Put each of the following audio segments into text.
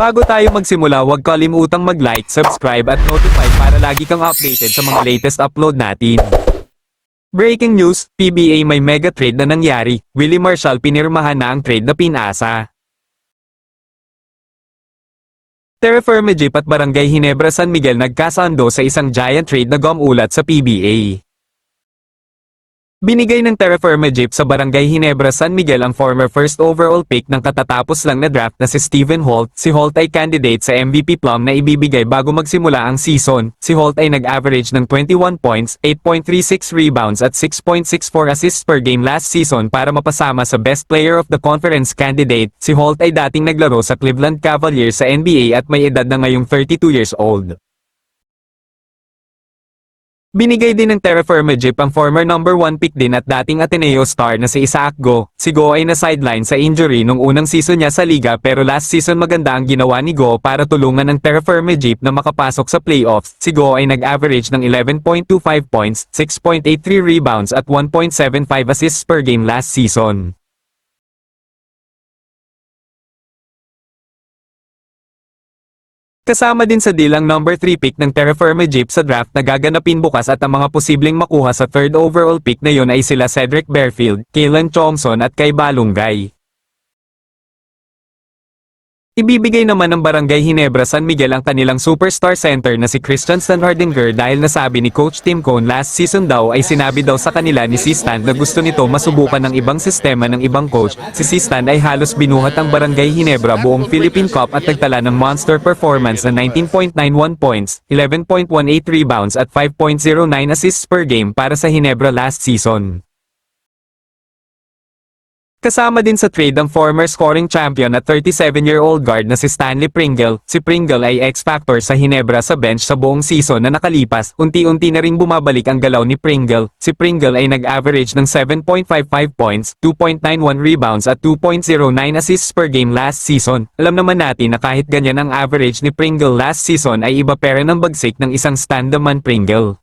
Bago tayo magsimula, huwag kalimutang mag-like, subscribe at notify para lagi kang updated sa mga latest upload natin. Breaking news, PBA may mega trade na nangyari, Willie Marshall pinirmahan na ang trade na pinasa. Terraform Jeep at Barangay Ginebra San Miguel nagkasando sa isang giant trade na gumulat sa PBA. Binigay ng Terraform Jeep sa Barangay Ginebra San Miguel ang former first overall pick ng katatapos lang na draft na si Stephen Holt. Si Holt ay candidate sa MVP plum na ibibigay bago magsimula ang season. Si Holt ay nag-average ng 21 points, 8.36 rebounds at 6.64 assists per game last season para mapasama sa Best Player of the Conference candidate. Si Holt ay dating naglaro sa Cleveland Cavaliers sa NBA at may edad na ngayong 32 years old. Binigay din ng Terraform Jeep ang former number 1 pick din at dating Ateneo star na si Isaac Go. Si Go ay na-sideline sa injury nung unang season niya sa liga pero last season maganda ang ginawa ni Go para tulungan ng Terraform Jeep na makapasok sa playoffs. Si Go ay nag-average ng 11.25 points, 6.83 rebounds at 1.75 assists per game last season. Kasama din sa deal ang number 3 pick ng Terraform Jeep sa draft na gaganapin bukas at ang mga posibleng makuha sa third overall pick na yon ay sila Cedric Bearfield, Kalen Thompson at Kai Balungay. Ibibigay naman ng Barangay Ginebra San Miguel ang kanilang superstar center na si Christian Standhardinger dahil nasabi ni Coach Tim Cone last season daw ay sinabi daw sa kanila ni C-Stand na gusto nito masubukan ng ibang sistema ng ibang coach. Si C-Stand ay halos binuhat ang Barangay Ginebra buong Philippine Cup at nagtala ng monster performance na 19.91 points, 11.18 rebounds at 5.09 assists per game para sa Ginebra last season. Kasama din sa trade ang former scoring champion at 37-year-old guard na si Stanley Pringle. Si Pringle ay X-factor sa Ginebra sa bench sa buong season na nakalipas. Unti-unti na ring bumabalik ang galaw ni Pringle. Si Pringle ay nag-average ng 7.55 points, 2.91 rebounds at 2.09 assists per game last season. Alam naman natin na kahit ganyan ang average ni Pringle last season ay iba pera ng bagsik ng isang stand-man Pringle.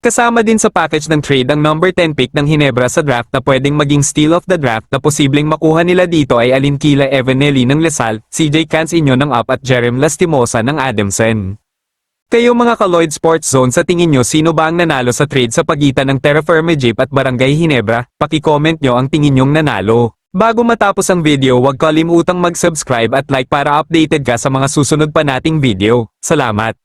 Kasama din sa package ng trade ang number 10 pick ng Ginebra sa draft na pwedeng maging steal of the draft na posibleng makuha nila dito ay Alinkila Evanelli ng Lasal, CJ Cansinyo ng UP at Jerem Lastimosa ng Adamson. Kayo mga ka-Lloyd Sports Zone, sa tingin nyo sino ba ang nanalo sa trade sa pagitan ng Terraform Jeep at Barangay Ginebra? Paki-comment nyo ang tingin nyong nanalo. Bago matapos ang video, huwag kalimutang mag-subscribe at like para updated ka sa mga susunod pa nating video. Salamat!